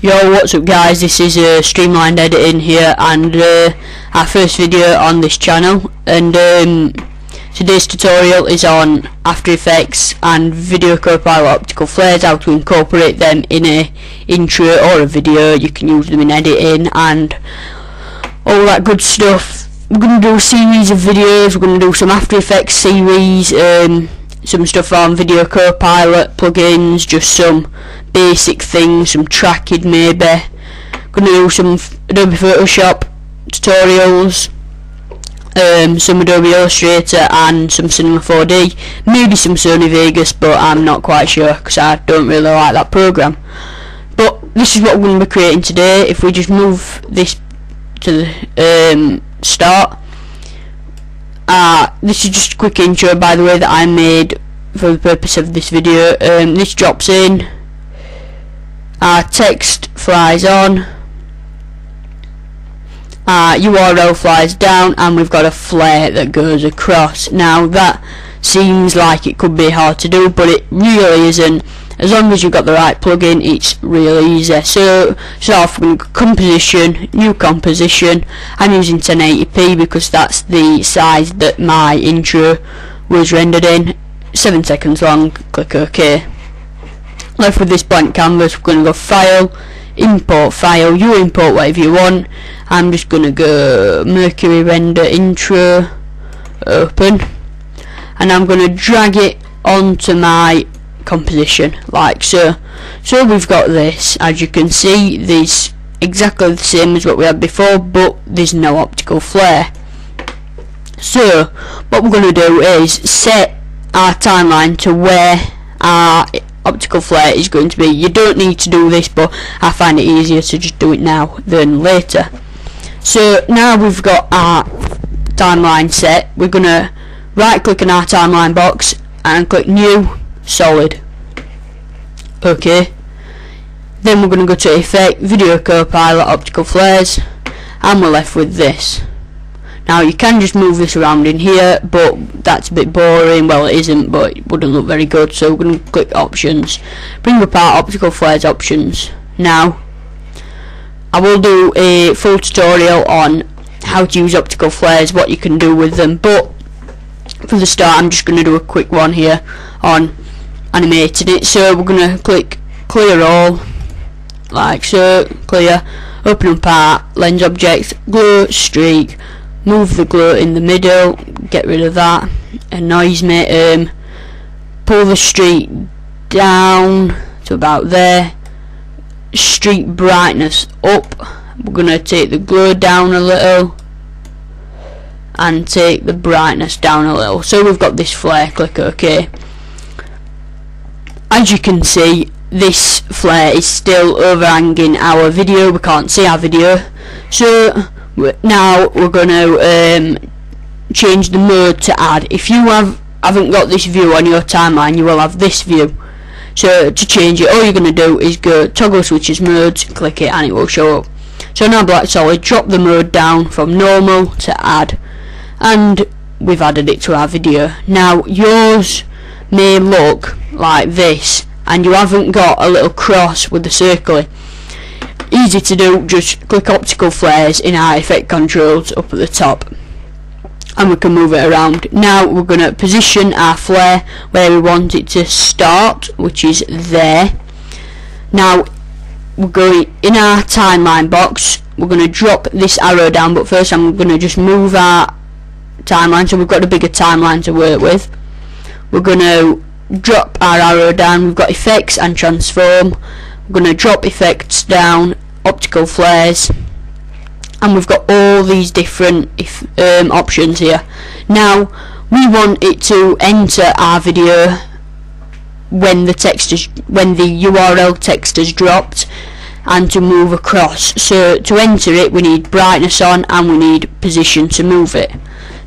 Yo, what's up guys, this is Streamlined Editing here, and our first video on this channel, and today's tutorial is on After Effects and Video Copilot optical flares, how to incorporate them in a intro or a video. You can use them in editing and all that good stuff. We're going to do a series of videos. We're going to do some After Effects series, some stuff on Video Copilot plugins, just some basic things, some tracking maybe. Gonna do some Adobe Photoshop tutorials, some Adobe Illustrator and some Cinema 4D, maybe some Sony Vegas, but I'm not quite sure because I don't really like that program. But this is what we're going to be creating today. If we just move this to the start. This is just a quick intro, by the way, that I made for the purpose of this video. This drops in, our text flies on, URL flies down, and we've got a flare that goes across. Now that seems like it could be hard to do, but it really isn't. As long as you've got the right plugin, it's really easy. So off with composition, new composition. I'm using 1080p because that's the size that my intro was rendered in. 7 seconds long. Click OK. Left with this blank canvas, we're going to go File, Import File. You import whatever you want. I'm just going to go Mercury Render Intro, Open, and I'm going to drag it onto my composition like so. So we've got this. As you can see, this exactly the same as what we had before, but there's no optical flare. So what we're going to do is set our timeline to where our optical flare is going to be. You don't need to do this, but I find it easier to just do it now than later. So now we've got our timeline set, we're going to right click on our timeline box and click New, Solid. OK. Then we're going to go to Effect, Video Copilot, Optical Flares, and we're left with this. Now you can just move this around in here, but that's a bit boring. Well, it isn't, but it wouldn't look very good. So we're going to click Options, bring up our Optical Flares options. Now I will do a full tutorial on how to use optical flares, what you can do with them, but for the start I'm just going to do a quick one here on animating it. So we're going to click Clear All, like so. Clear. Open up our lens object, glow streak. Move the glow in the middle, get rid of that, annoys me. Pull the streak down to about there, streak brightness up. We're going to take the glow down a little and take the brightness down a little. So we've got this flare. Click OK. As you can see, this flare is still overhanging our video. We can't see our video. So now we're going to change the mode to add. If you haven't got this view on your timeline, you will have this view. So to change it, all you're going to do is go toggle switches modes, click it, and it will show up. So now black solid, drop the mode down from normal to add, and we've added it to our video. Now yours may look like this, and you haven't got a little cross with the circle. Easy to do, just click optical flares in our effect controls up at the top, and we can move it around. Now we're going to position our flare where we want it to start, which is there. Now we're going in our timeline box, we're going to drop this arrow down, but first I'm going to just move our timeline so we've got a bigger timeline to work with. We're going to drop our arrow down, we've got effects and transform. We're going to drop effects down, optical flares, and we've got all these different options here. Now we want it to enter our video when the URL text is dropped, and to move across. So to enter it, we need brightness on and we need position to move it.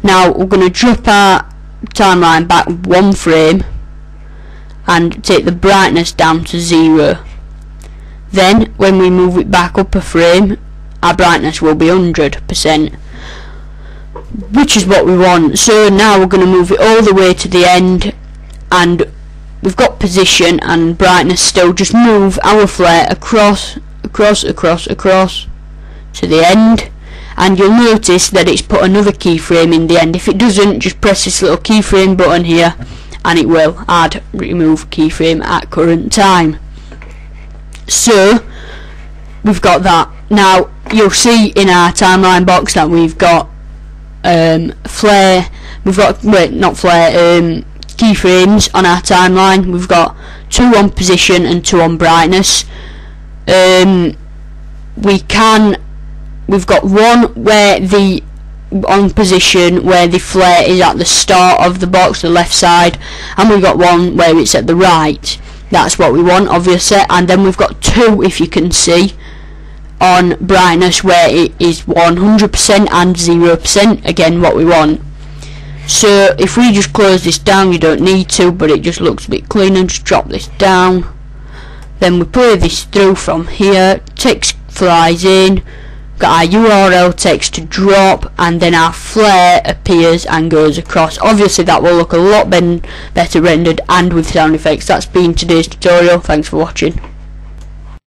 Now we're going to drop our timeline back 1 frame and take the brightness down to 0. Then when we move it back up a frame, our brightness will be 100%, which is what we want. So now we're going to move it all the way to the end, and we've got position and brightness still. Just move our flare across across to the end, and you'll notice that it's put another keyframe in the end. If it doesn't, just press this little keyframe button here and it will add remove keyframe at current time. So we've got that. Now you'll see in our timeline box that we've got keyframes on our timeline. We've got 2 on position and 2 on brightness. We've got one where the on position where the flare is at the start of the box, the left side, and we've got one where it's at the right. That's what we want, obviously. And then we've got 2, if you can see, on brightness where it is 100% and 0%, again what we want. So if we just close this down, you don't need to, but it just looks a bit cleaner. Just drop this down, then we play this through from here, text flies in, got our URL text to drop, and then our flare appears and goes across. Obviously that will look a lot better rendered and with sound effects. That's been today's tutorial. Thanks for watching.